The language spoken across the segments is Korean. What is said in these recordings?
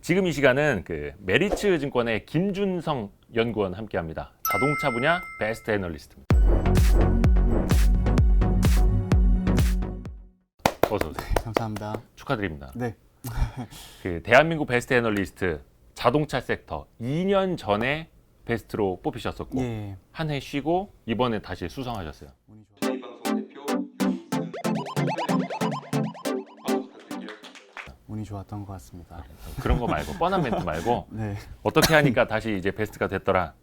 지금 이 시간은 그 메리츠 증권의 김준성 연구원 함께합니다. 자동차 분야 베스트 애널리스트입니다. 어서 오세요. 감사합니다. 축하드립니다. 네. 그 대한민국 베스트 애널리스트 자동차 섹터 2년 전에 베스트로 뽑히셨었고 예. 한 해 쉬고 이번에 다시 수상하셨어요. 운이 좋아. 저희방송 대표 윤승 부탁드릴게요. 운이 좋았던 것 같습니다. 그런 거 말고 뻔한 멘트 말고 네. 어떻게 하니까 다시 이제 베스트가 됐더라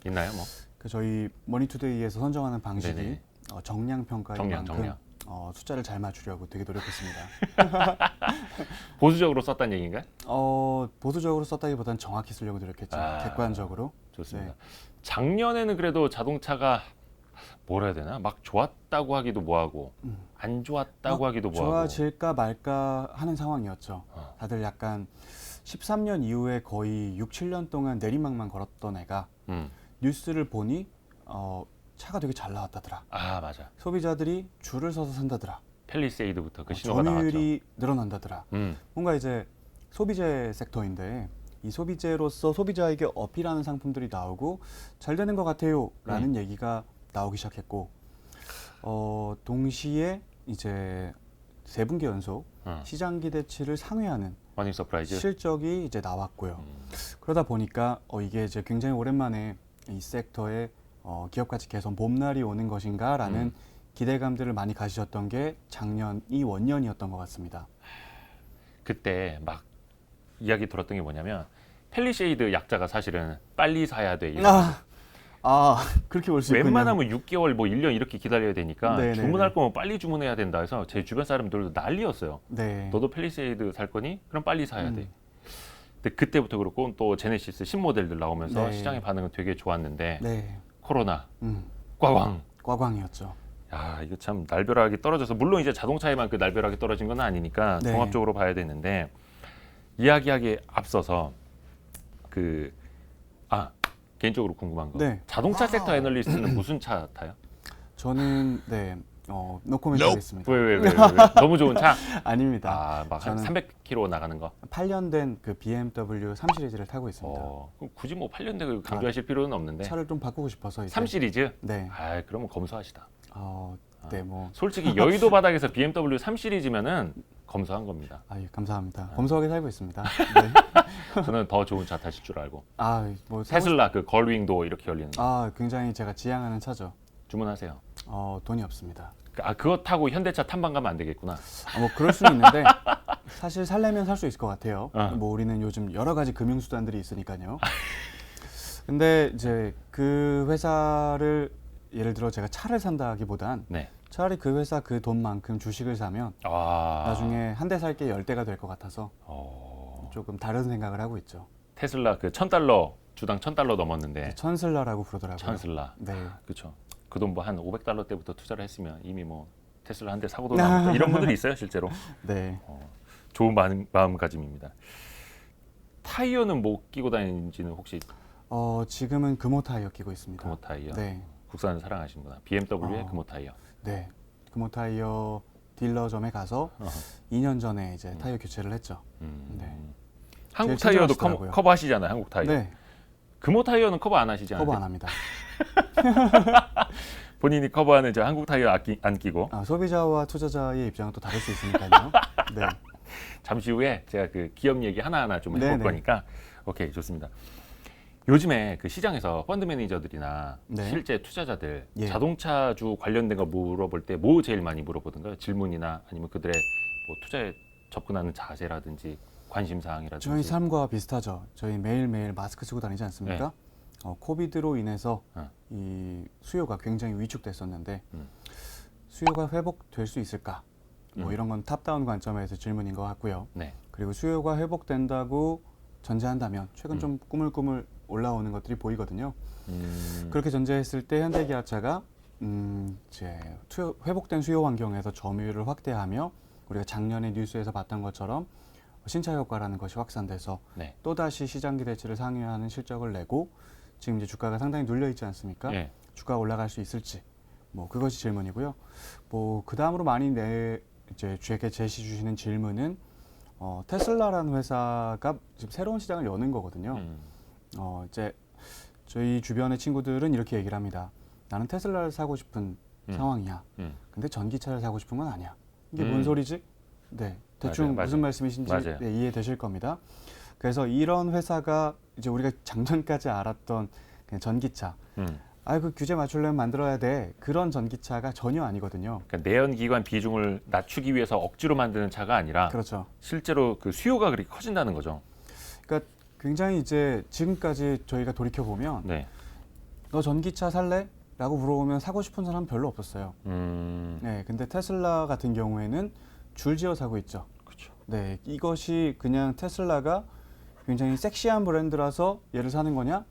있나요? 뭐 그 저희 머니투데이에서 선정하는 방식이 네네. 정량 평가인 정량, 만큼 정량. 숫자를 잘 맞추려고 되게 노력했습니다. 보수적으로 썼다는 얘기인가요? 보수적으로 썼다기보다는 정확히 쓰려고 노력했죠. 객관적으로. 좋습니다. 네. 작년에는 그래도 자동차가 뭐라 해야 되나? 막 좋았다고 하기도 뭐하고 안 좋았다고 하기도 뭐하고 좋아질까 말까 하는 상황이었죠. 어. 다들 약간 13년 이후에 거의 6, 7년 동안 내리막만 걸었던 애가 뉴스를 보니 차가 되게 잘 나왔다더라. 아 맞아. 소비자들이 줄을 서서 산다더라. 펠리세이드부터 그 신호가 나왔죠. 점유율이 늘어난다더라. 뭔가 이제 소비재 섹터인데 이 소비재로서 소비자에게 어필하는 상품들이 나오고 잘 되는 것 같아요 라는 얘기가 나오기 시작했고 동시에 이제 3분기 연속 시장 기대치를 상회하는 머니 서프라이즈. 실적이 이제 나왔고요. 그러다 보니까 이게 이제 굉장히 오랜만에 이 섹터에 기업 가치 개선 봄날이 오는 것인가라는 기대감들을 많이 가지셨던 게 작년이 원년이었던 것 같습니다. 그때 막 이야기 들었던 게 뭐냐면 펠리세이드 약자가 사실은 빨리 사야 돼. 이런 그렇게 볼 수 있군요. 웬만하면 6개월 뭐 1년 이렇게 기다려야 되니까 네네네. 주문할 거면 빨리 주문해야 된다 해서 제 주변 사람들도 난리였어요. 네. 너도 펠리세이드 살 거니? 그럼 빨리 사야 돼. 근데 그때부터 그렇고 또 제네시스 신모델들 나오면서 네. 시장의 반응은 되게 좋았는데 네. 코로나 꽝꽝. 꽝꽝이었죠. 야 이거 참 날벼락이 떨어져서 물론 이제 자동차에만 그 날벼락이 떨어진 건 아니니까 네. 종합적으로 봐야 되는데 이야기하기에 앞서서 개인적으로 궁금한 거 네. 자동차 섹터 애널리스트는 무슨 차 타요? 저는 노코멘트 하겠습니다. 왜? 너무 좋은 차? 아닙니다. 막 한 저는 300km 나가는 거? 8년 된 그 BMW 3 시리즈를 타고 있습니다. 그럼 굳이 뭐 8년 되고 강조하실 필요는 없는데 차를 좀 바꾸고 싶어서 이제 3 시리즈? 네. 그러면 검소하시다. 네, 뭐 솔직히 여의도 바닥에서 BMW 3 시리즈면은 검소한 겁니다. 감사합니다. 검소하게 살고 있습니다. 네. 저는 더 좋은 차 타실 줄 알고. 뭐 테슬라 그 걸윙도 이렇게 열리는 거. 굉장히 제가 지향하는 차죠. 주문하세요. 돈이 없습니다. 그거 타고 현대차 탐방 가면 안 되겠구나. 뭐 그럴 수는 있는데 사실 살려면 살 수 있을 것 같아요. 어. 뭐 우리는 요즘 여러 가지 금융 수단들이 있으니까요. 근데 이제 그 회사를 예를 들어 제가 차를 산다기보단 네. 차라리 그 회사 그 돈만큼 주식을 사면 나중에 한 대 살 게 10대가 될 것 같아서 조금 다른 생각을 하고 있죠. 테슬라 그 $1,000 주당 $1,000 넘었는데 천슬라라고 부르더라고요. 천슬라. 네. 그렇죠. 그 돈 뭐 한 $500 때부터 투자를 했으면 이미 뭐 테슬라 한 대 사고도 나고 이런 분들이 있어요 실제로. 네. 좋은 마음가짐입니다. 타이어는 뭐 끼고 다니는지는 혹시 지금은 금호 타이어 끼고 있습니다. 금호 타이어. 네. 국산을 사랑하시는구나. BMW의 금호 타이어. 네. 금호 타이어 딜러점에 가서 2년 전에 이제 타이어 교체를 했죠. 네. 한국 제일 타이어도 친절하시더라고요. 커버하시잖아요. 한국 타이어. 네. 금호 타이어는 커버 안 하시지 않아요? 커버 안 합니다. 본인이 커버하는 저 한국 타이어 안 끼고. 소비자와 투자자의 입장은 또 다를 수 있으니까요. 네. 잠시 후에 제가 그 기업 얘기 하나하나 좀 해볼 네네. 거니까 오케이 좋습니다. 요즘에 그 시장에서 펀드 매니저들이나 네. 실제 투자자들 예. 자동차주 관련된 거 물어볼 때 뭐 제일 많이 물어보던가요? 질문이나 아니면 그들의 뭐 투자에 접근하는 자세라든지 관심 사항이라든지. 저희 삶과 비슷하죠. 저희 매일매일 마스크 쓰고 다니지 않습니까? 코비드로 인해서 이 수요가 굉장히 위축됐었는데 수요가 회복될 수 있을까? 뭐 이런 건 탑다운 관점에서 질문인 것 같고요. 네. 그리고 수요가 회복된다고 전제한다면 최근 좀 꾸물꾸물 올라오는 것들이 보이거든요. 그렇게 전제했을 때 현대기아차가 이제 회복된 수요 환경에서 점유율을 확대하며 우리가 작년에 뉴스에서 봤던 것처럼 신차 효과라는 것이 확산돼서 네. 또다시 시장 기대치를 상회하는 실적을 내고 지금 이제 주가가 상당히 눌려 있지 않습니까? 네. 주가가 올라갈 수 있을지 뭐 그것이 질문이고요. 뭐 그 다음으로 많이 이제 제게 제시 주시는 질문은 테슬라라는 회사가 지금 새로운 시장을 여는 거거든요. 음. 이제 저희 주변의 친구들은 이렇게 얘기를 합니다. 나는 테슬라를 사고 싶은 상황이야. 근데 전기차를 사고 싶은 건 아니야. 이게 뭔 소리지? 네, 대충 맞아요. 무슨 말씀이신지 맞아요. 네, 이해되실 겁니다. 그래서 이런 회사가 이제 우리가 작년까지 알았던 그냥 전기차, 그 규제 맞추려면 만들어야 돼. 그런 전기차가 전혀 아니거든요. 그러니까 내연기관 비중을 낮추기 위해서 억지로 만드는 차가 아니라 그렇죠. 실제로 그 수요가 그렇게 커진다는 거죠. 그러니까 굉장히 이제 지금까지 저희가 돌이켜 보면 네. 너 전기차 살래? 라고 물어보면 사고 싶은 사람 별로 없었어요. 네, 근데 테슬라 같은 경우에는 줄지어 사고 있죠. 그렇죠. 네, 이것이 그냥 테슬라가 굉장히 섹시한 브랜드라서 얘를 사는 거냐?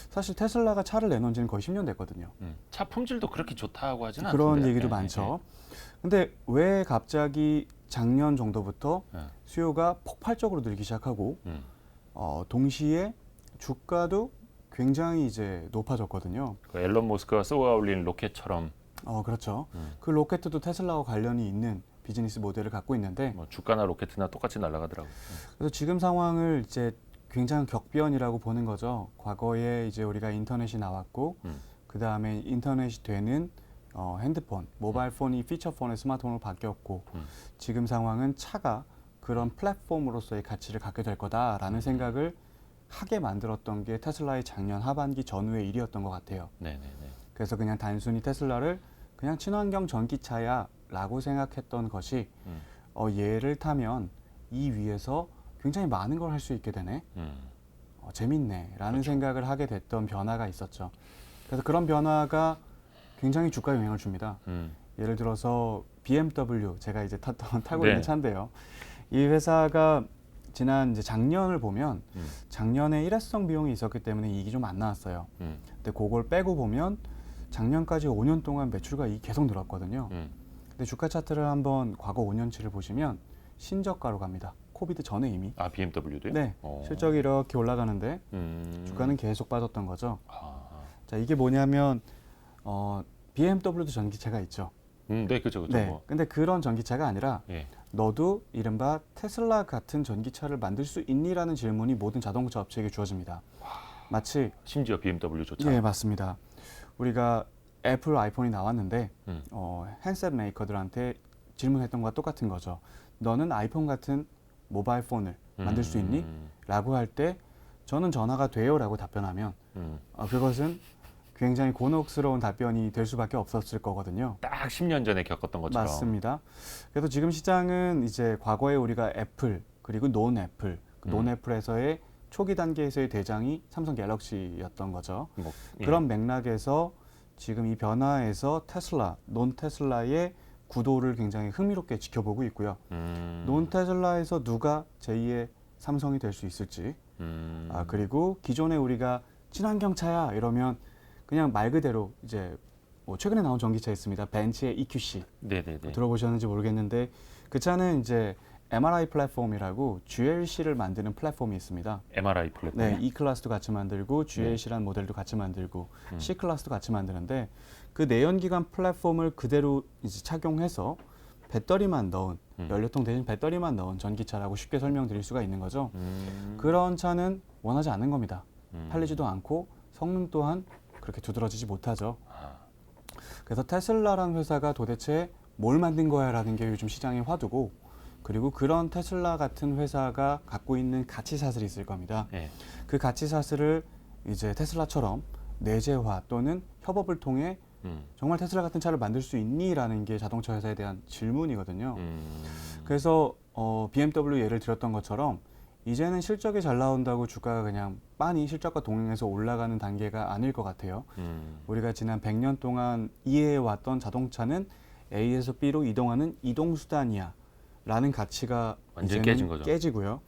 사실 테슬라가 차를 내놓은 지는 거의 10년 됐거든요. 차 품질도 그렇게 좋다고 하지는 그런 않던데. 얘기도 많죠. 근데 왜 갑자기 작년 정도부터 네. 수요가 폭발적으로 늘기 시작하고 동시에 주가도 굉장히 이제 높아졌거든요. 그 앨런 머스크가 쏘아 올린 로켓처럼 그렇죠. 그 로켓도 테슬라와 관련이 있는 비즈니스 모델을 갖고 있는데 뭐 주가나 로켓이나 똑같이 날아가더라고요. 그래서 지금 상황을 이제 굉장히 격변이라고 보는 거죠. 과거에 이제 우리가 인터넷이 나왔고 그 다음에 인터넷이 되는 핸드폰, 모바일 폰이 피처폰의 스마트폰으로 바뀌었고 지금 상황은 차가 그런 플랫폼으로서의 가치를 갖게 될 거다라는 생각을 하게 만들었던 게 테슬라의 작년 하반기 전후의 일이었던 것 같아요. 네네네. 그래서 그냥 단순히 테슬라를 그냥 친환경 전기차야 라고 생각했던 것이 얘를 타면 이 위에서 굉장히 많은 걸 할 수 있게 되네. 재밌네 라는 그렇죠. 생각을 하게 됐던 변화가 있었죠. 그래서 그런 변화가 굉장히 주가에 영향을 줍니다. 예를 들어서 BMW 제가 이제 타고 네. 있는 차인데요. 이 회사가 지난 이제 작년을 보면 작년에 일회성 비용이 있었기 때문에 이익이 좀 안 나왔어요. 근데 그걸 빼고 보면 작년까지 5년 동안 매출과 이익이 계속 늘었거든요. 근데 주가 차트를 한번 과거 5년치를 보시면 신저가로 갑니다. 코비드 전에 이미. 아 BMW도요? 네, 실적이 이렇게 올라가는데 음. 주가는 계속 빠졌던 거죠. 아. 자, 이게 뭐냐면 BMW도 전기차가 있죠. 네, 그죠, 그죠. 네, 뭐. 근데 그런 전기차가 아니라 예. 너도 이른바 테슬라 같은 전기차를 만들 수 있니라는 질문이 모든 자동차 업체에게 주어집니다. 마치 심지어 BMW조차. 예, 맞습니다. 우리가 애플 아이폰이 나왔는데 핸드셋 메이커들한테 질문했던 것과 똑같은 거죠. 너는 아이폰 같은 모바일 폰을 만들 수 있니? 라고 할 때 저는 전화가 돼요 라고 답변하면 그것은 굉장히 곤혹스러운 답변이 될 수밖에 없었을 거거든요. 딱 10년 전에 겪었던 것처럼. 맞습니다. 그래서 지금 시장은 이제 과거에 우리가 애플 그리고 논 애플, 논 애플에서의 초기 단계에서의 대장이 삼성 갤럭시였던 거죠. 뭐, 예. 그런 맥락에서 지금 이 변화에서 테슬라, 논 테슬라의 구도를 굉장히 흥미롭게 지켜보고 있고요. 논 테슬라에서 누가 제2의 삼성이 될 수 있을지, 그리고 기존에 우리가 친환경 차야 이러면 그냥 말 그대로 이제 뭐 최근에 나온 전기차 있습니다. 벤츠의 EQC 네네네. 들어보셨는지 모르겠는데 그 차는 이제 MRI 플랫폼이라고 GLC를 만드는 플랫폼이 있습니다. MRI 플랫폼. 네, E 클래스도 같이 만들고 GLC라는 모델도 같이 만들고 C 클래스도 같이 만드는데 그 내연기관 플랫폼을 그대로 이제 착용해서 배터리만 넣은 연료통 대신 배터리만 넣은 전기차라고 쉽게 설명드릴 수가 있는 거죠. 그런 차는 원하지 않는 겁니다. 팔리지도 않고 성능 또한 그렇게 두드러지지 못하죠. 그래서 테슬라라는 회사가 도대체 뭘 만든 거야라는 게 요즘 시장의 화두고 그리고 그런 테슬라 같은 회사가 갖고 있는 가치사슬이 있을 겁니다. 예. 그 가치사슬을 이제 테슬라처럼 내재화 또는 협업을 통해 정말 테슬라 같은 차를 만들 수 있니라는 게 자동차 회사에 대한 질문이거든요. 그래서 BMW 예를 들었던 것처럼 이제는 실적이 잘 나온다고 주가가 그냥 빤히 실적과 동행해서 올라가는 단계가 아닐 것 같아요. 우리가 지난 100년 동안 이해해왔던 자동차는 A에서 B로 이동하는 이동수단이야 라는 가치가 완전히 이제는 깨진 거죠. 깨지고요.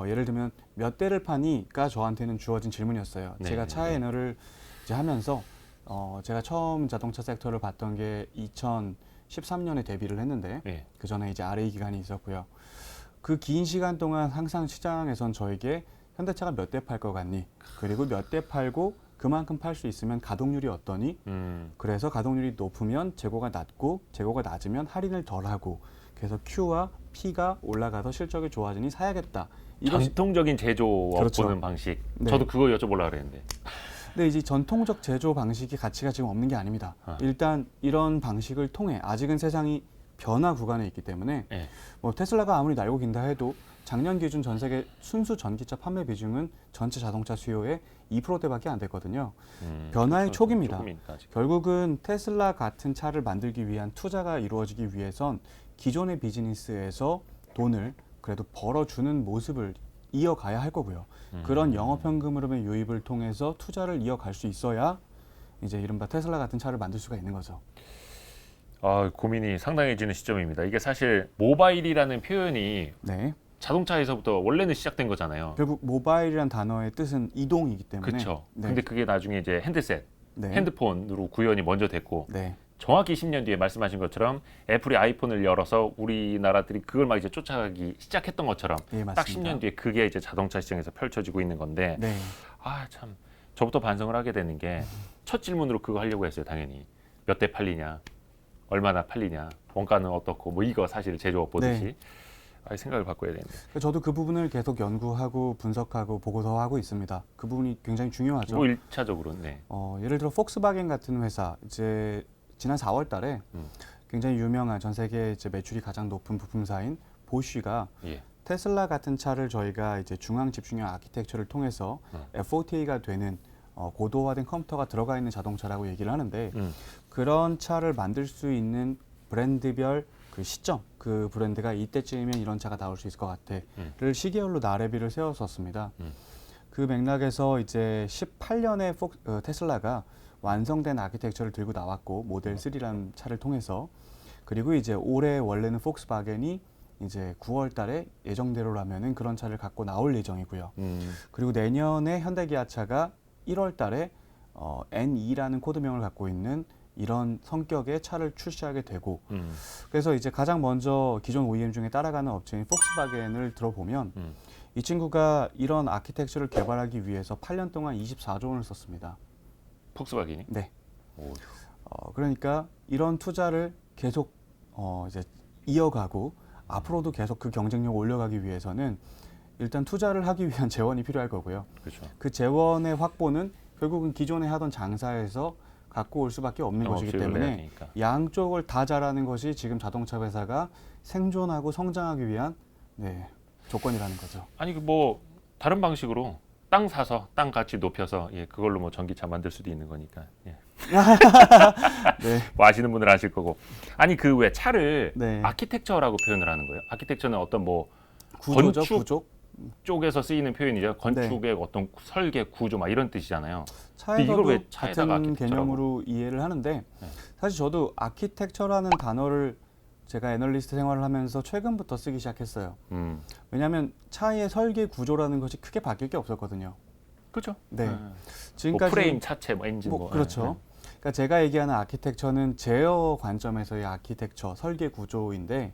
예를 들면 몇 대를 파니가 저한테는 주어진 질문이었어요. 네, 제가 차 네. 애널을 이제 하면서 제가 처음 자동차 섹터를 봤던 게 2013년에 데뷔를 했는데 예. 그 전에 이제 RA 기간이 있었고요. 그 긴 시간 동안 항상 시장에선 저에게 현대차가 몇 대 팔 것 같니? 그리고 몇 대 팔고 그만큼 팔 수 있으면 가동률이 어떠니? 그래서 가동률이 높으면 재고가 낮고 재고가 낮으면 할인을 덜 하고 그래서 Q와 P가 올라가서 실적이 좋아지니 사야겠다. 이것이 전통적인 제조업 그렇죠. 보는 방식. 네. 저도 그거 여쭤보려고 그랬는데. 근데 이제 전통적 제조 방식이 가치가 지금 없는 게 아닙니다. 일단 이런 방식을 통해 아직은 세상이 변화 구간에 있기 때문에 예. 뭐 테슬라가 아무리 날고 긴다 해도 작년 기준 전 세계 순수 전기차 판매 비중은 전체 자동차 수요의 2%대밖에 안 됐거든요. 변화의 그렇죠. 초기입니다. 조금이니까 아직. 결국은 테슬라 같은 차를 만들기 위한 투자가 이루어지기 위해선 기존의 비즈니스에서 돈을 그래도 벌어주는 모습을 이어가야 할 거고요. 그런 영업현금 흐름의 유입을 통해서 투자를 이어갈 수 있어야 이제 이른바 테슬라 같은 차를 만들 수가 있는 거죠. 고민이 상당해지는 시점입니다. 이게 사실 모바일이라는 표현이 네. 자동차에서부터 원래는 시작된 거잖아요. 결국 모바일이란 단어의 뜻은 이동이기 때문에. 그렇죠. 네. 근데 그게 나중에 이제 핸드셋, 네. 핸드폰으로 구현이 먼저 됐고 네. 정확히 10년 뒤에 말씀하신 것처럼 애플이 아이폰을 열어서 우리나라들이 그걸 막 이제 쫓아가기 시작했던 것처럼 예, 딱 맞습니다. 10년 뒤에 그게 이제 자동차 시장에서 펼쳐지고 있는 건데 네. 참 저부터 반성을 하게 되는 게 첫 질문으로 그거 하려고 했어요. 당연히 몇 대 팔리냐, 얼마나 팔리냐, 원가는 어떻고 뭐 이거 사실 제조업 보듯이 생각을 바꿔야 되는데 저도 그 부분을 계속 연구하고 분석하고 보고서하고 있습니다. 그 부분이 굉장히 중요하죠. 뭐 1차적으로 네. 예를 들어 폭스바겐 같은 회사 이제 지난 4월달에 굉장히 유명한 전 세계 이제 매출이 가장 높은 부품사인 보쉬가 예. 테슬라 같은 차를 저희가 이제 중앙 집중형 아키텍처를 통해서 FOTA가 되는 고도화된 컴퓨터가 들어가 있는 자동차라고 얘기를 하는데 그런 차를 만들 수 있는 브랜드별 그 시점, 그 브랜드가 이때쯤이면 이런 차가 나올 수 있을 것 같아를 시계열로 나래비를 세웠었습니다. 그 맥락에서 이제 18년에 테슬라가 완성된 아키텍처를 들고 나왔고 모델 3라는 차를 통해서 그리고 이제 올해 원래는 폭스바겐이 이제 9월달에 예정대로라면은 그런 차를 갖고 나올 예정이고요. 그리고 내년에 현대기아차가 1월달에 N2라는 코드명을 갖고 있는 이런 성격의 차를 출시하게 되고 그래서 이제 가장 먼저 기존 OEM 중에 따라가는 업체인 폭스바겐을 들어보면 이 친구가 이런 아키텍처를 개발하기 위해서 8년 동안 24조 원을 썼습니다. 폭스바겐이? 네. 오. 그러니까 이런 투자를 계속 이제 이어가고 앞으로도 계속 그 경쟁력 올려가기 위해서는 일단 투자를 하기 위한 재원이 필요할 거고요. 그렇죠. 그 재원의 확보는 결국은 기존에 하던 장사에서 갖고 올 수밖에 없는 것이기 때문에 양쪽을 다 잘하는 것이 지금 자동차 회사가 생존하고 성장하기 위한 조건이라는 거죠. 아니 뭐 다른 방식으로 땅 사서 땅 가치 높여서 그걸로 뭐 전기차 만들 수도 있는 거니까. 네. 뭐 아시는 분들 아실 거고. 아니 그 왜 차를 아키텍처라고 표현을 하는 거예요? 아키텍처는 어떤 뭐 구조죠, 건축 구조? 쪽에서 쓰이는 표현이죠. 건축의 어떤 설계, 구조 막 이런 뜻이잖아요. 차에서도 이걸 왜 차에다가 같은 아키텍처라고? 개념으로 이해를 하는데 사실 저도 아키텍처라는 단어를 제가 애널리스트 생활을 하면서 최근부터 쓰기 시작했어요. 왜냐하면 차의 설계 구조라는 것이 크게 바뀔 게 없었거든요. 그렇죠. 네. 뭐 지금까지 프레임, 차체, 뭐 엔진 그렇죠. 그러니까 제가 얘기하는 아키텍처는 제어 관점에서의 아키텍처, 설계 구조인데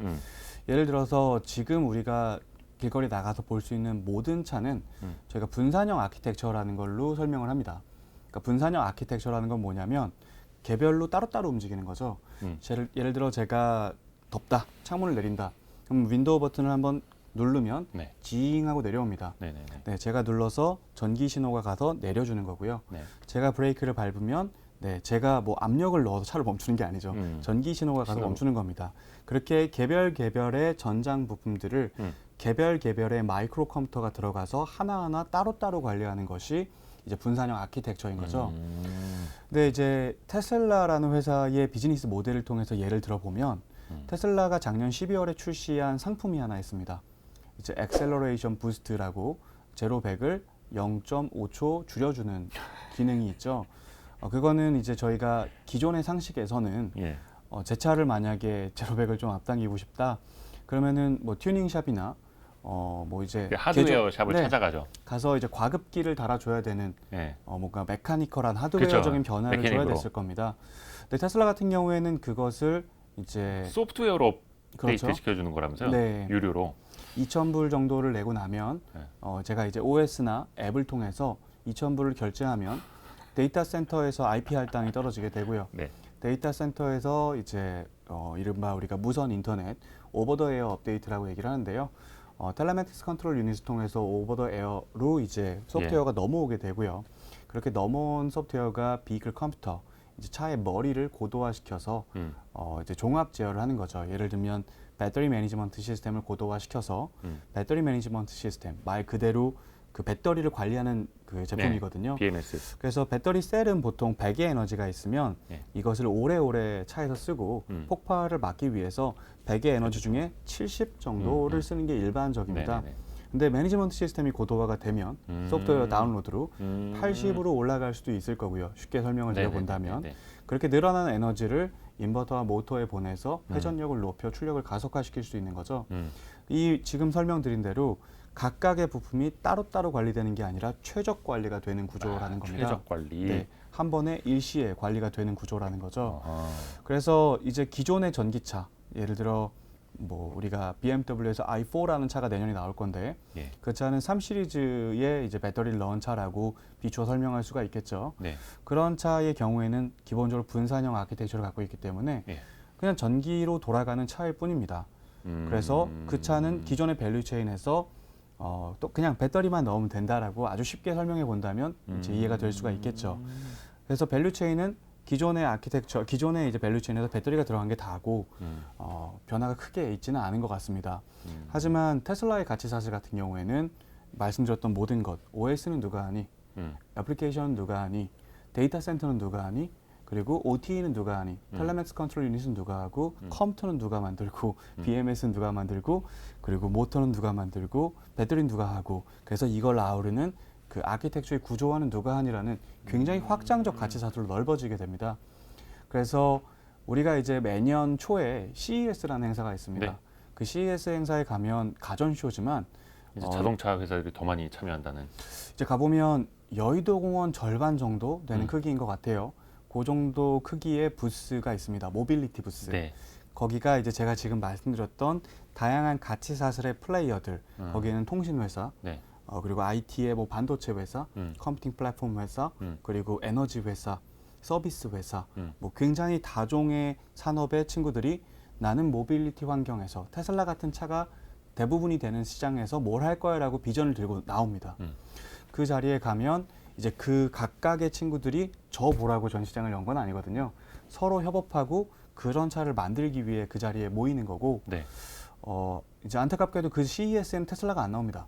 예를 들어서 지금 우리가 길거리 나가서 볼 수 있는 모든 차는 저희가 분산형 아키텍처라는 걸로 설명을 합니다. 그러니까 분산형 아키텍처라는 건 뭐냐면 개별로 따로따로 움직이는 거죠. 예를 들어 제가 덥다, 창문을 내린다. 그럼 윈도우 버튼을 한번 누르면 징하고 내려옵니다. 네, 제가 눌러서 전기 신호가 가서 내려주는 거고요. 제가 브레이크를 밟으면 제가 뭐 압력을 넣어서 차를 멈추는 게 아니죠. 전기 신호가 가서 멈추는 겁니다. 그렇게 개별의 전장 부품들을 개별의 마이크로 컴퓨터가 들어가서 하나하나 따로따로 관리하는 것이 이제 분산형 아키텍처인 거죠. 근데 이제 테슬라라는 회사의 비즈니스 모델을 통해서 예를 들어보면 테슬라가 작년 12월에 출시한 상품이 하나 있습니다. 이제 액셀러레이션 부스트라고 제로 100을 0.5초 줄여주는 기능이 있죠. 그거는 이제 저희가 기존의 상식에서는 제 차를 만약에 제로 100을 좀 앞당기고 싶다. 그러면은 뭐 튜닝샵이나 뭐 이제 하드웨어 샵을 찾아가죠. 가서 이제 과급기를 달아줘야 되는 뭔가 메카니컬한 하드웨어적인 변화를 줘야 됐을 겁니다. 근데 테슬라 같은 경우에는 그것을 이제 소프트웨어로 업데이트 시켜주는 거라면서요? 유료로 2,000불 정도를 내고 나면 제가 이제 OS나 앱을 통해서 2,000불을 결제하면 데이터 센터에서 IP 할당이 떨어지게 되고요. 데이터 센터에서 이제 이른바 우리가 무선 인터넷 오버 더 에어 업데이트라고 얘기를 하는데요. 텔레매틱스 컨트롤 유닛을 통해서 오버 더 에어로 이제 소프트웨어가 넘어오게 되고요. 그렇게 넘어온 소프트웨어가 비클 컴퓨터, 이제 차의 머리를 고도화시켜서 이제 종합 제어를 하는 거죠. 예를 들면 배터리 매니지먼트 시스템을 고도화시켜서 배터리 매니지먼트 시스템, 말 그대로 그 배터리를 관리하는 그 제품이거든요. BMS. 그래서 배터리 셀은 보통 100의 에너지가 있으면 이것을 오래오래 차에서 쓰고 폭발을 막기 위해서 100의 에너지 중에 70 정도를 쓰는 게 일반적입니다. 네네네. 근데 매니지먼트 시스템이 고도화가 되면 소프트웨어 다운로드로 80으로 올라갈 수도 있을 거고요. 쉽게 설명을 드려본다면 네네네네. 그렇게 늘어난 에너지를 인버터와 모터에 보내서 회전력을 높여 출력을 가속화시킬 수 있는 거죠. 이 지금 설명드린 대로 각각의 부품이 따로따로 관리되는 게 아니라 최적 관리가 되는 구조라는 겁니다. 최적 관리. 네, 한 번에 일시에 관리가 되는 구조라는 거죠. 아하. 그래서 이제 기존의 전기차, 예를 들어 뭐 우리가 BMW에서 i4라는 차가 내년에 나올 건데 예. 그 차는 3 시리즈에 이제 배터리를 넣은 차라고 비추어 설명할 수가 있겠죠. 네. 그런 차의 경우에는 기본적으로 분산형 아키텍처를 갖고 있기 때문에 예. 그냥 전기로 돌아가는 차일 뿐입니다. 그래서 그 차는 기존의 밸류체인에서 또 그냥 배터리만 넣으면 된다라고 아주 쉽게 설명해 본다면 이제 이해가 될 수가 있겠죠. 그래서 밸류체인은 기존의 아키텍처, 기존의 이제 밸류체인에서 배터리가 들어간 게 다고 변화가 크게 있지는 않은 것 같습니다. 하지만 테슬라의 가치 사슬 같은 경우에는 말씀드렸던 모든 것, OS는 누가 하니, 애플리케이션은 누가 하니, 데이터 센터는 누가 하니, 그리고 OT는 누가 하니, 텔레매틱스 컨트롤 유닛은 누가 하고, 컴퓨터는 누가 만들고, BMS는 누가 만들고, 그리고 모터는 누가 만들고, 배터리는 누가 하고, 그래서 이걸 아우르는 그 아키텍처의 구조화는 누가 하니라는 굉장히 확장적 가치 사슬로 넓어지게 됩니다. 그래서 우리가 이제 매년 초에 CES라는 행사가 있습니다. 네. 그 CES 행사에 가면 가전쇼지만 이제 자동차 회사들이 더 많이 참여한다는. 이제 가보면 여의도 공원 절반 정도 되는 크기인 것 같아요. 그 정도 크기의 부스가 있습니다. 모빌리티 부스. 네. 거기가 이제 제가 지금 말씀드렸던 다양한 가치 사슬의 플레이어들, 거기에는 통신 회사, 네. 그리고 IT의 뭐 반도체 회사, 컴퓨팅 플랫폼 회사, 그리고 에너지 회사, 서비스 회사, 뭐 굉장히 다종의 산업의 친구들이 나는 모빌리티 환경에서 테슬라 같은 차가 대부분이 되는 시장에서 뭘 할 거야라고 비전을 들고 나옵니다. 그 자리에 가면 이제 그 각각의 친구들이 저 보라고 전 시장을 연 건 아니거든요. 서로 협업하고 그런 차를 만들기 위해 그 자리에 모이는 거고, 네. 이제 안타깝게도 그 CES에는 테슬라가 안 나옵니다.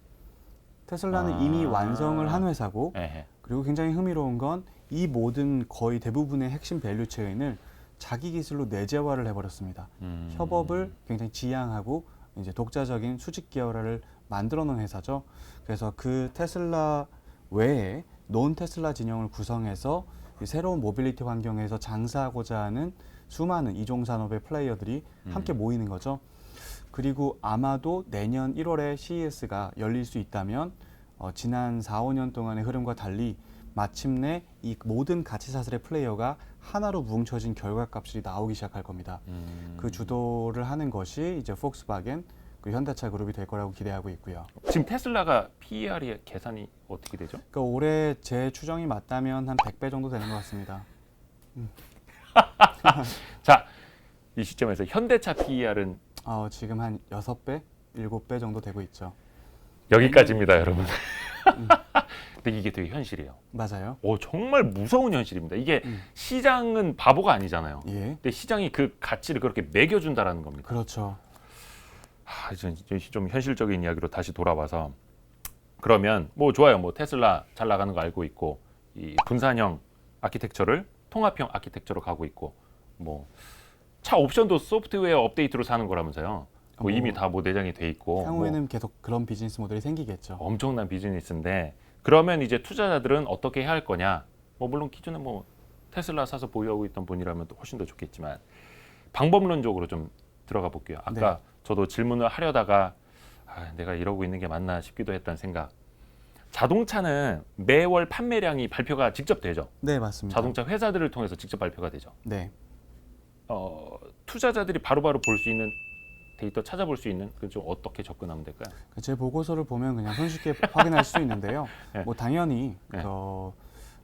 테슬라는 이미 완성을 한 회사고, 에헤. 그리고 굉장히 흥미로운 건 이 모든 거의 대부분의 핵심 밸류 체인을 자기 기술로 내재화를 해버렸습니다. 협업을 굉장히 지향하고 이제 독자적인 수직 계열화를 만들어 놓은 회사죠. 그래서 그 테슬라 외에 논 테슬라 진영을 구성해서 이 새로운 모빌리티 환경에서 장사하고자 하는 수많은 이종 산업의 플레이어들이 함께 모이는 거죠. 그리고 아마도 내년 1월에 CES가 열릴 수 있다면 지난 4, 5년 동안의 흐름과 달리 마침내 이 모든 가치 사슬의 플레이어가 하나로 뭉쳐진 결과값이 나오기 시작할 겁니다. 그 주도를 하는 것이 이제 폭스바겐, 그 현대차 그룹이 될 거라고 기대하고 있고요. 지금 테슬라가 PER의 계산이 어떻게 되죠? 그러니까 올해 제 추정이 맞다면 한 100배 정도 되는 것 같습니다. 자, 이 시점에서 현대차 PER은 지금 한 6배, 7배 정도 되고 있죠. 여기까지입니다, 여러분. 근데 이게 되게 현실이에요. 맞아요. 정말 무서운 현실입니다. 이게 시장은 바보가 아니잖아요. 예, 근데 시장이 그 가치를 그렇게 매겨준다라는 겁니다. 그렇죠. 좀 현실적인 이야기로 다시 돌아와서 그러면 뭐 좋아요. 뭐 테슬라 잘 나가는 거 알고 있고 이 분산형 아키텍처를 통합형 아키텍처로 가고 있고 뭐 차 옵션도 소프트웨어 업데이트로 사는 거라면서요. 뭐 이미 다 뭐 내장이 돼 있고 향후에는 계속 그런 비즈니스 모델이 생기겠죠. 엄청난 비즈니스인데 그러면 이제 투자자들은 어떻게 해야 할 거냐? 뭐 물론 기존에 뭐 테슬라 사서 보유하고 있던 분이라면 또 훨씬 더 좋겠지만 방법론적으로 좀 들어가 볼게요. 아까 저도 질문을 하려다가 내가 이러고 있는 게 맞나 싶기도 했던 생각. 자동차는 매월 판매량이 발표가 직접 되죠. 네, 맞습니다. 자동차 회사들을 통해서 직접 발표가 되죠. 네, 투자자들이 바로바로 볼 수 있는 데이터 찾아볼 수 있는 그 좀 어떻게 접근하면 될까요? 제 보고서를 보면 그냥 손쉽게 확인할 수 있는데요. 네. 뭐 당연히 네.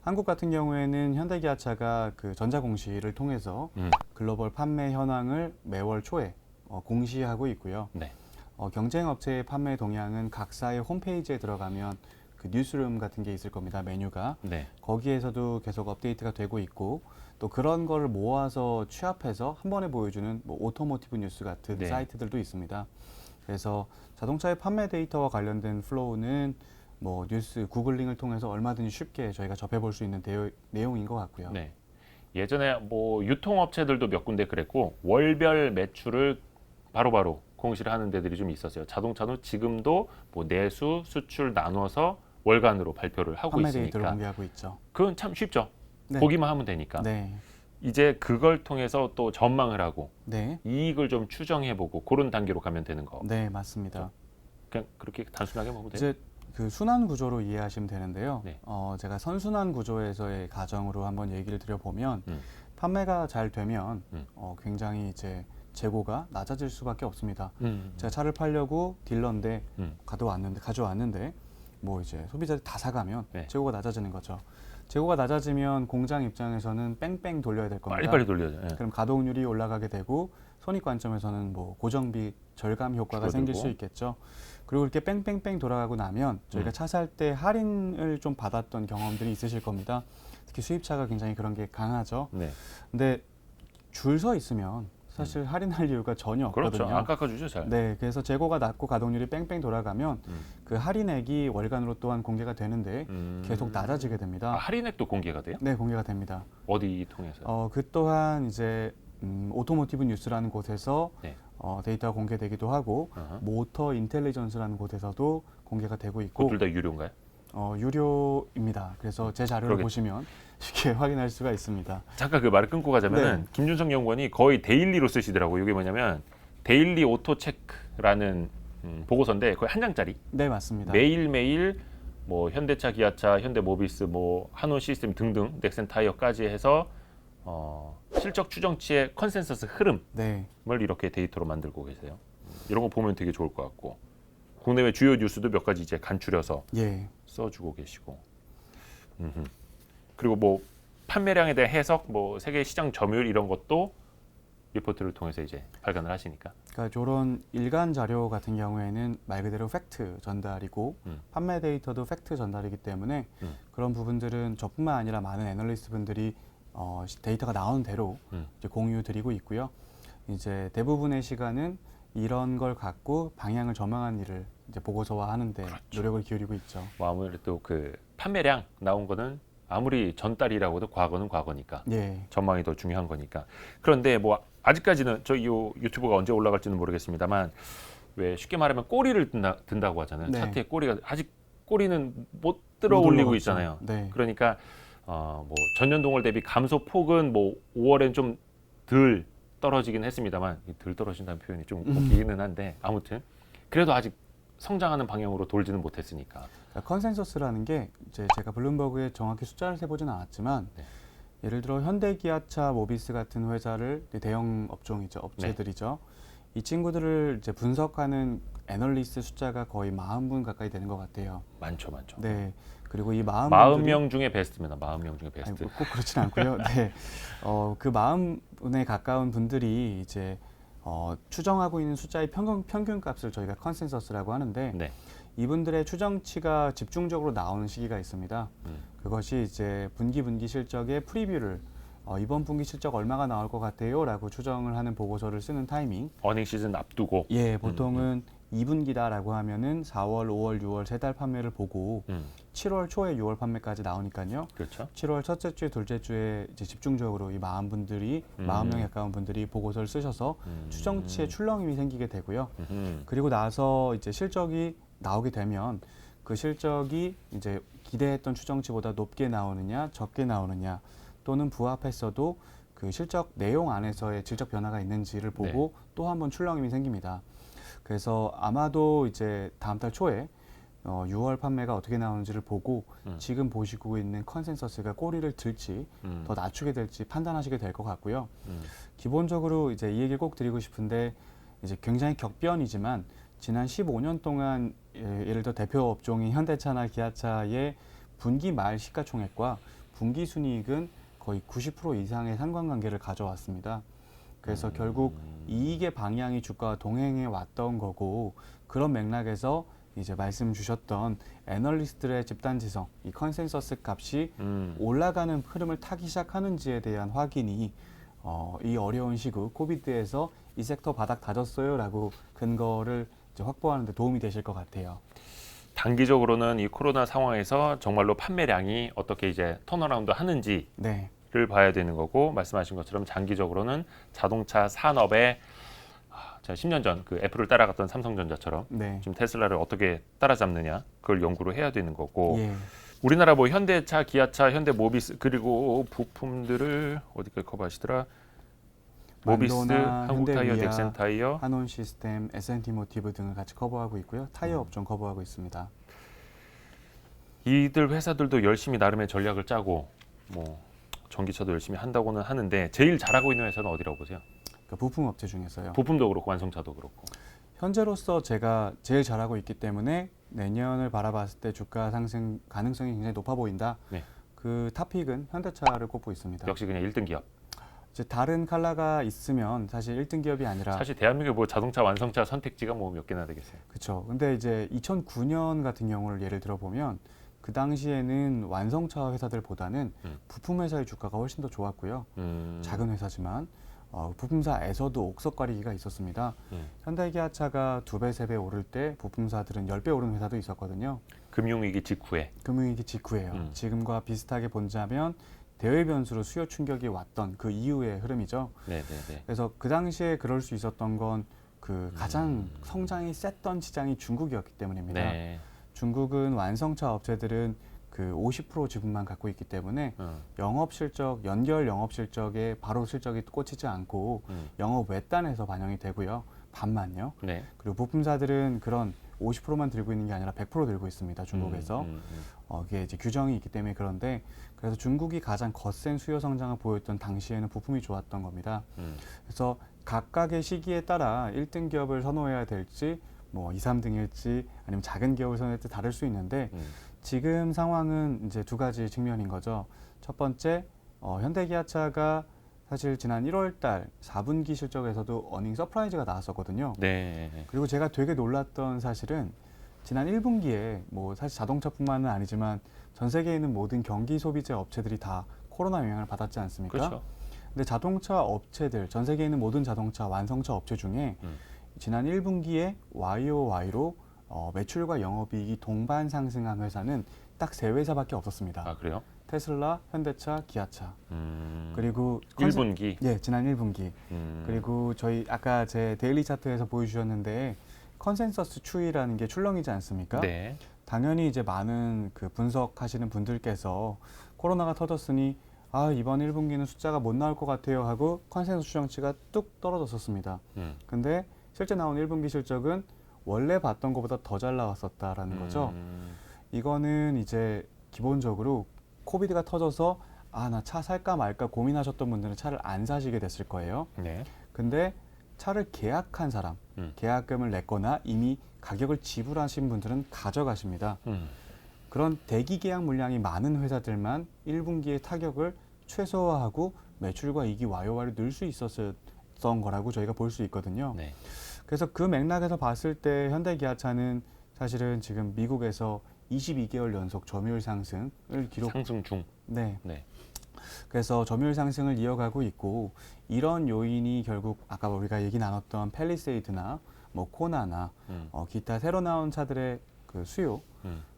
한 한국 같은 경우에는 현대기아차가 그 전자공시를 통해서 글로벌 판매 현황을 매월 초에 공시하고 있고요. 네. 경쟁 업체의 판매 동향은 각사의 홈페이지에 들어가면 그 뉴스룸 같은 게 있을 겁니다. 메뉴가. 네. 거기에서도 계속 업데이트가 되고 있고 또 그런 거를 모아서 취합해서 한 번에 보여주는 뭐 오토모티브 뉴스 같은 네. 사이트들도 있습니다. 그래서 자동차의 판매 데이터와 관련된 플로우는 뭐 뉴스 구글링을 통해서 얼마든지 쉽게 저희가 접해볼 수 있는 내용인 것 같고요. 네. 예전에 뭐 유통업체들도 몇 군데 그랬고 월별 매출을 바로바로 공시를 하는 데들이 좀 있었어요. 자동차도 지금도 뭐 내수, 수출 나눠서 월간으로 발표를 하고 판매 데이터를 있으니까 공개하고 있죠. 그건 참 쉽죠. 네. 보기만 하면 되니까. 네. 이제 그걸 통해서 또 전망을 하고 네. 이익을 좀 추정해보고 그런 단계로 가면 되는 거. 네, 맞습니다. 그냥 그렇게 단순하게 보면 돼요. 이제 그 순환 구조로 이해하시면 되는데요. 네. 제가 선순환 구조에서의 가정으로 한번 얘기를 드려보면 판매가 잘 되면 굉장히 이제 재고가 낮아질 수밖에 없습니다. 제가 차를 팔려고 딜러인데 가져왔는데 뭐 이제 소비자들이 다 사가면 네. 재고가 낮아지는 거죠. 재고가 낮아지면 공장 입장에서는 뺑뺑 돌려야 될 겁니다. 빨리빨리 돌려야죠. 예. 그럼 가동률이 올라가게 되고 손익 관점에서는 뭐 고정비 절감 효과가 줄어들고. 생길 수 있겠죠. 그리고 이렇게 뺑뺑뺑 돌아가고 나면 저희가 차 살 때 할인을 좀 받았던 경험들이 있으실 겁니다. 특히 수입차가 굉장히 그런 게 강하죠. 네. 근데 줄 서 있으면 사실 할인할 이유가 전혀 없거든요. 그렇죠. 안 깎아주죠, 잘. 네, 그래서 재고가 낮고 가동률이 뺑뺑 돌아가면 그 할인액이 월간으로 또한 공개가 되는데 계속 낮아지게 됩니다. 할인액도 공개가 돼요? 네, 공개가 됩니다. 어디 통해서? 그 또한 이제 오토모티브 뉴스라는 곳에서 네. 데이터가 공개되기도 하고 어허. 모터 인텔리전스라는 곳에서도 공개가 되고 있고 그둘 다 유료인가요? 유료입니다. 그래서 제 자료를 그러게. 보시면 쉽게 확인할 수가 있습니다. 잠깐 그 말을 끊고 가자면은 네. 김준성 연구원이 거의 데일리로 쓰시더라고요. 이게 뭐냐면 데일리 오토 체크라는 보고서인데 거의 한 장짜리. 네, 맞습니다. 매일매일 뭐 현대차, 기아차, 현대모비스, 뭐 한온 시스템 등등 넥센 타이어까지 해서 실적 추정치의 컨센서스 흐름을 네, 이렇게 데이터로 만들고 계세요. 이런 거 보면 되게 좋을 것 같고 국내외 주요 뉴스도 몇 가지 이제 간추려서 예, 써주고 계시고 그리고 뭐 판매량에 대한 해석, 뭐 세계 시장 점유율 이런 것도 리포트를 통해서 이제 발간을 하시니까 그러니까 이런 일간 자료 같은 경우에는 말 그대로 팩트 전달이고 판매 데이터도 팩트 전달이기 때문에 그런 부분들은 저뿐만 아니라 많은 애널리스트 분들이 데이터가 나오는 대로 이제 공유 드리고 있고요. 이제 대부분의 시간은 이런 걸 갖고 방향을 전망한 일을 이제 보고서화하는데 노력을 기울이고 있죠. 뭐 아무래도 그 판매량 나온 거는 아무리 전달이라고 해도 과거는 과거니까 예, 전망이 더 중요한 거니까. 그런데 뭐 아직까지는 저희 유튜브가 언제 올라갈지는 모르겠습니다만 왜 쉽게 말하면 꼬리를 든다고 하잖아요. 네. 차트에 꼬리가 아직 꼬리는 못 들어 못 올리고 올라갔죠. 있잖아요. 네. 그러니까 뭐 전년 동월 대비 감소 폭은 뭐 5월엔 좀 덜 떨어지긴 했습니다만 덜 떨어진다는 표현이 좀 웃기는 한데 아무튼 그래도 아직 성장하는 방향으로 돌지는 못했으니까. 그러니까 컨센서스라는 게 이제 제가 블룸버그에 정확히 숫자를 세보진 않았지만 네. 예를 들어 현대기아차, 모비스 같은 회사를 대형 업종이죠, 업체들이죠. 이 친구들을 이제 분석하는 애널리스트 숫자가 거의 40분 가까이 되는 것 같아요. 많죠, 많죠. 네. 그리고 이 40분들이 40명 중에 베스트입니다. 40명 중에 베스트. 꼭 그렇진 않고요. 네. 그 40분에 가까운 분들이 이제 추정하고 있는 숫자의 평균 값을 저희가 컨센서스라고 하는데 네. 이분들의 추정치가 집중적으로 나오는 시기가 있습니다. 그것이 이제 분기 실적의 프리뷰를 이번 분기 실적 얼마가 나올 것 같아요? 라고 추정을 하는 보고서를 쓰는 타이밍. 어닝 시즌 앞두고. 예, 보통은 2분기다라고 하면은 4월, 5월, 6월 세 달 판매를 보고 7월 초에 6월 판매까지 나오니까요. 그렇죠. 7월 첫째 주, 둘째 주에 이제 집중적으로 이 40명에 가까운 분들이 보고서를 쓰셔서 추정치에 출렁임이 생기게 되고요. 그리고 나서 이제 실적이 나오게 되면 그 실적이 이제 기대했던 추정치보다 높게 나오느냐, 적게 나오느냐, 또는 부합했어도 그 실적 내용 안에서의 질적 변화가 있는지를 보고 또 한 번 출렁임이 생깁니다. 그래서 아마도 이제 다음 달 초에 6월 판매가 어떻게 나오는지를 보고 지금 보시고 있는 컨센서스가 꼬리를 들지 더 낮추게 될지 판단하시게 될 것 같고요. 기본적으로 이제 이 얘기를 꼭 드리고 싶은데 이제 굉장히 격변이지만 지난 15년 동안 예를 들어 대표 업종인 현대차나 기아차의 분기 말 시가총액과 분기 순이익은 거의 90% 이상의 상관관계를 가져왔습니다. 그래서 결국 이익의 방향이 주가와 동행해 왔던 거고, 그런 맥락에서 이제 말씀 주셨던 애널리스트들의 집단지성, 이 컨센서스 값이 올라가는 흐름을 타기 시작하는지에 대한 확인이 이 어려운 시국 코비드에서 이 섹터 바닥 다졌어요라고 근거를 이제 확보하는 데 도움이 되실 것 같아요. 단기적으로는 이 코로나 상황에서 정말로 판매량이 어떻게 이제 턴어라운드 하는지를 네, 봐야 되는 거고, 말씀하신 것처럼 장기적으로는 자동차 산업의 제가 10년 전 그 애플을 따라갔던 삼성전자처럼 네, 지금 테슬라를 어떻게 따라잡느냐, 그걸 연구를 해야 되는 거고, 예, 우리나라 뭐 현대차, 기아차, 현대모비스, 그리고 부품들을 어디까지 커버하시더라? 모비스, 만도나 한국타이어, 현대위아, 넥센타이어. 한온시스템, S&T 모티브 등을 같이 커버하고 있고요. 타이어 업종 커버하고 있습니다. 이들 회사들도 열심히 나름의 전략을 짜고 뭐 전기차도 열심히 한다고는 하는데, 제일 잘하고 있는 회사는 어디라고 보세요? 그러니까 부품 업체 중에서요. 부품도 그렇고 완성차도 그렇고. 현재로서 제가 제일 잘하고 있기 때문에 내년을 바라봤을 때 주가 상승 가능성이 굉장히 높아 보인다. 네. 그 탑픽은 현대차를 꼽고 있습니다. 역시 그냥 1등 기업. 이제 다른 컬러가 있으면 사실 1등 기업이 아니라 사실 대한민국 뭐 자동차 완성차 선택지가 뭐 몇 개나 되겠어요. 그렇죠. 근데 이제 2009년 같은 경우를 예를 들어보면 그 당시에는 완성차 회사들보다는 부품 회사의 주가가 훨씬 더 좋았고요. 작은 회사지만 부품사에서도 옥석가리기가 있었습니다. 현대기아차가 2배, 3배 오를 때 부품사들은 10배 오른 회사도 있었거든요. 금융위기 직후에. 금융위기 직후예요. 지금과 비슷하게 본다면 대외 변수로 수요 충격이 왔던 그 이후의 흐름이죠. 네네네. 그래서 그 당시에 그럴 수 있었던 건 그 가장 성장이 셌던 시장이 중국이었기 때문입니다. 네. 중국은 완성차 업체들은 그 50% 지분만 갖고 있기 때문에 영업 실적, 연결 영업 실적에 바로 실적이 꽂히지 않고 영업 외단에서 반영이 되고요. 반만요. 네. 그리고 부품사들은 그런 50%만 들고 있는 게 아니라 100% 들고 있습니다. 중국에서. 이게 이제 규정이 있기 때문에. 그런데 그래서 중국이 가장 거센 수요 성장을 보였던 당시에는 부품이 좋았던 겁니다. 그래서 각각의 시기에 따라 1등 기업을 선호해야 될지 뭐 2, 3등일지 아니면 작은 기업을 선호할 때 다를 수 있는데 지금 상황은 이제 두 가지 측면인 거죠. 첫 번째, 현대기아차가 사실 지난 1월 달 4분기 실적에서도 어닝 서프라이즈가 나왔었거든요. 네. 그리고 제가 되게 놀랐던 사실은 지난 1분기에 뭐 사실 자동차뿐만은 아니지만 전 세계에 있는 모든 경기 소비재 업체들이 다 코로나 영향을 받았지 않습니까? 그렇죠. 근데 자동차 업체들, 전 세계에 있는 모든 자동차 완성차 업체 중에 지난 1분기에 YOY로 매출과 영업이익이 동반 상승한 회사는 딱 3회사밖에 없었습니다. 아, 그래요? 테슬라, 현대차, 기아차. 그리고 1분기. 예, 지난 1분기. 그리고 저희 아까 제 데일리 차트에서 보여주셨는데 컨센서스 추이라는 게 출렁이지 않습니까? 네. 당연히 이제 많은 그 분석하시는 분들께서 코로나가 터졌으니 이번 1분기는 숫자가 못 나올 것 같아요 하고 컨센서스 추정치가 뚝 떨어졌었습니다. 근데 실제 나온 1분기 실적은 원래 봤던 것보다 더 잘 나왔었다라는 거죠. 이거는 이제 기본적으로 코비드가 터져서 나 차 살까 말까 고민하셨던 분들은 차를 안 사시게 됐을 거예요. 네. 근데 차를 계약한 사람, 계약금을 냈거나 이미 가격을 지불하신 분들은 가져가십니다. 그런 대기 계약 물량이 많은 회사들만 1분기의 타격을 최소화하고 매출과 이익이 YOY로 늘 수 있었던 거라고 저희가 볼 수 있거든요. 네. 그래서 그 맥락에서 봤을 때 현대기아차는 사실은 지금 미국에서 22개월 연속 점유율 상승을 기록. 상승 중. 네. 네. 그래서 점유율 상승을 이어가고 있고 이런 요인이 결국 아까 우리가 얘기 나눴던 팰리세이드나 뭐 코나나 기타 새로 나온 차들의 그 수요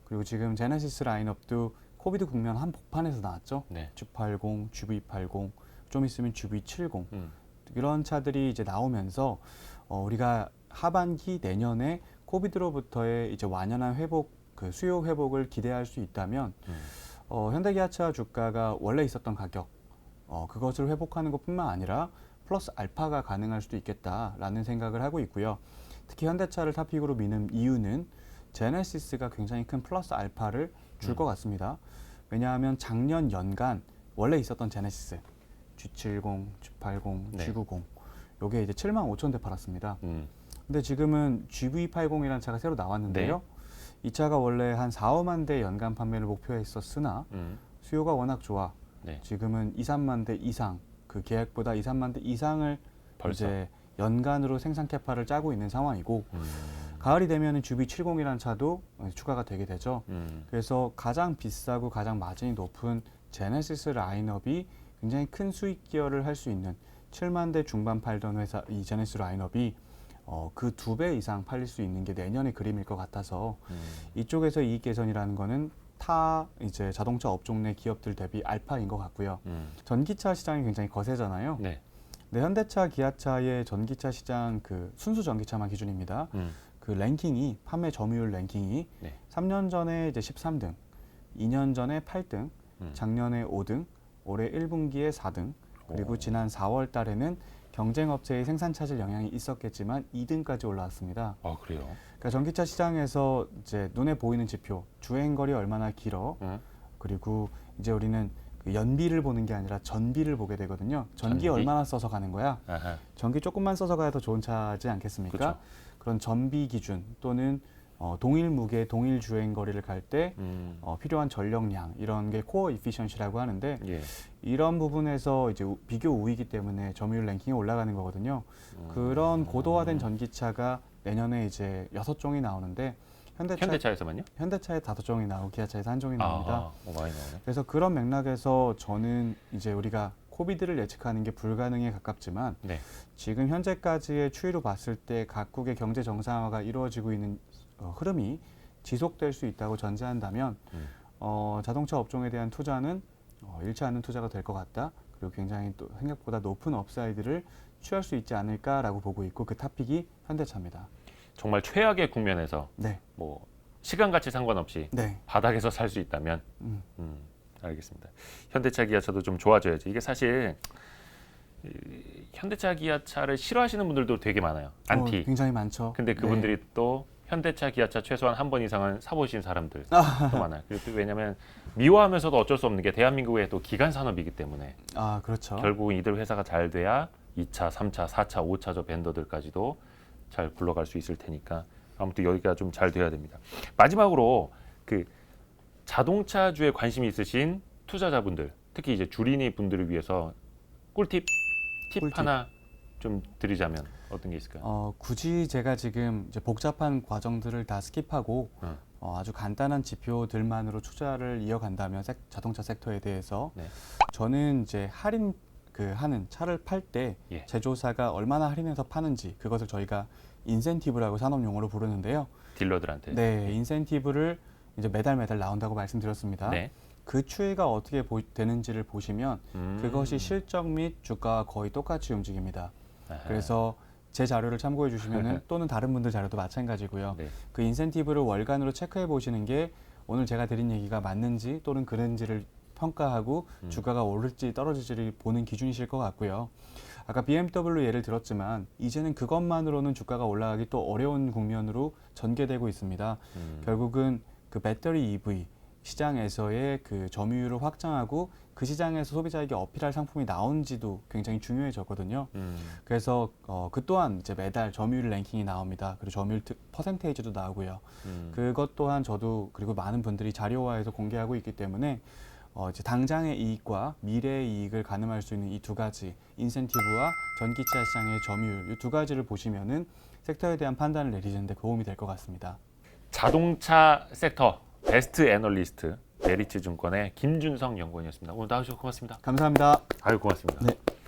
그리고 지금 제네시스 라인업도 코비드 국면 한복판에서 나왔죠. 네. G80, GV80, 좀 있으면 GV70 이런 차들이 이제 나오면서 우리가 하반기 내년에 코비드로부터의 이제 완연한 회복, 그 수요 회복을 기대할 수 있다면 현대기아차 주가가 원래 있었던 가격 그것을 회복하는 것뿐만 아니라 플러스 알파가 가능할 수도 있겠다라는 생각을 하고 있고요. 특히 현대차를 탑픽으로 미는 이유는 제네시스가 굉장히 큰 플러스 알파를 줄 것 같습니다. 왜냐하면 작년 연간 원래 있었던 제네시스 G70, G80, 네. G90 요게 이제 75,000대 팔았습니다. 근데 지금은 GV80이라는 차가 새로 나왔는데요. 이 차가 원래 한 4, 5만 대 연간 판매를 목표했었으나 수요가 워낙 좋아. 네. 지금은 2, 3만 대 이상, 그 계획보다 2, 3만 대 이상을 벌써. 이제 연간으로 생산 캐파를 짜고 있는 상황이고 가을이 되면은 GV70이라는 차도 추가가 되게 되죠. 그래서 가장 비싸고 가장 마진이 높은 제네시스 라인업이 굉장히 큰 수익 기여를 할 수 있는 7만 대 중반 팔던 회사 이 제네시스 라인업이 그 2배 이상 팔릴 수 있는 게 내년의 그림일 것 같아서 이쪽에서 이익 개선이라는 거는 타 이제 자동차 업종 내 기업들 대비 알파인 것 같고요. 전기차 시장이 굉장히 거세잖아요. 네. 네, 현대차, 기아차의 전기차 시장 그 순수 전기차만 기준입니다. 그 랭킹이 판매 점유율 랭킹이 네. 3년 전에 이제 13등, 2년 전에 8등, 작년에 5등, 올해 1분기에 4등, 그리고 오. 지난 4월 달에는 경쟁 업체의 생산 차질 영향이 있었겠지만 2등까지 올라왔습니다. 아 그래요? 그러니까 전기차 시장에서 이제 눈에 보이는 지표, 주행 거리 얼마나 길어, 그리고 이제 우리는 그 연비를 보는 게 아니라 전비를 보게 되거든요. 전기 전비? 얼마나 써서 가는 거야? 아하. 전기 조금만 써서 가야 더 좋은 차지 않겠습니까? 그쵸. 그런 전비 기준 또는 동일 무게, 동일 주행 거리를 갈 때 필요한 전력량 이런 게 코어 이피션시라고 하는데 예. 이런 부분에서 이제 비교 우위이기 때문에 점유율 랭킹이 올라가는 거거든요. 그런 고도화된 전기차가 내년에 이제 6종이 나오는데 현대차에서만요? 현대차에 5종이 나오고 기아차에서 1종이 나옵니다. 아, 많이 나오네. 그래서 그런 맥락에서 저는 이제 우리가 코비드를 예측하는 게 불가능에 가깝지만 네. 지금 현재까지의 추이로 봤을 때 각국의 경제 정상화가 이루어지고 있는 흐름이 지속될 수 있다고 전제한다면 자동차 업종에 대한 투자는 잃지 않는 투자가 될 것 같다. 그리고 굉장히 또 생각보다 높은 업사이드를 취할 수 있지 않을까라고 보고 있고 그 탑픽이 현대차입니다. 정말 최악의 국면에서 네, 뭐 시간 가치 상관없이 네, 바닥에서 살 수 있다면 알겠습니다. 현대차 기아차도 좀 좋아져야지. 이게 사실 현대차 기아차를 싫어하시는 분들도 되게 많아요. 안티. 굉장히 많죠. 근데 그분들이 또 현대차 기아차 최소한 한 번 이상은 사보신 사람들 또 많아요. 그리고 또 왜냐하면 미워하면서도 어쩔 수 없는 게 대한민국의 또 기간 산업이기 때문에 아, 그렇죠. 결국은 이들 회사가 잘 돼야 2차, 3차, 4차, 5차 저 벤더들까지도 잘 굴러갈 수 있을 테니까 아무튼 여기가 좀 잘 돼야 됩니다. 마지막으로 그 자동차주에 관심이 있으신 투자자분들, 특히 이제 주린이 분들을 위해서 꿀팁 하나 좀 드리자면 어떤 게 있을까요? 굳이 제가 지금 이제 복잡한 과정들을 다 스킵하고 아주 간단한 지표들만으로 투자를 이어간다면 자동차 섹터에 대해서 네. 저는 이제 할인 하는 차를 팔 때 예. 제조사가 얼마나 할인해서 파는지 그것을 저희가 인센티브라고 산업 용어로 부르는데요. 딜러들한테. 네, 인센티브를 이제 매달 나온다고 말씀드렸습니다. 네. 그 추이가 어떻게 되는지를 보시면 그것이 실적 및 주가와 거의 똑같이 움직입니다. 아하. 그래서 제 자료를 참고해 주시면은 또는 다른 분들 자료도 마찬가지고요. 네. 그 인센티브를 월간으로 체크해 보시는 게 오늘 제가 드린 얘기가 맞는지 또는 그런지를 평가하고 주가가 오를지 떨어질지를 보는 기준이실 것 같고요. 아까 BMW 예를 들었지만 이제는 그것만으로는 주가가 올라가기 또 어려운 국면으로 전개되고 있습니다. 결국은 그 배터리 EV 시장에서의 그 점유율을 확장하고 그 시장에서 소비자에게 어필할 상품이 나온지도 굉장히 중요해졌거든요. 그래서 그 또한 이제 매달 점유율 랭킹이 나옵니다. 그리고 점유율 퍼센테이지도 나오고요. 그것 또한 저도 그리고 많은 분들이 자료화해서 공개하고 있기 때문에 이제 당장의 이익과 미래의 이익을 가늠할 수 있는 이 두 가지 인센티브와 전기차 시장의 점유율 이 두 가지를 보시면은 섹터에 대한 판단을 내리는 데 도움이 될 것 같습니다. 자동차 섹터 베스트 애널리스트 메리츠 증권의 김준성 연구원이었습니다. 오늘 나와주셔서 고맙습니다. 감사합니다. 아유 고맙습니다. 네.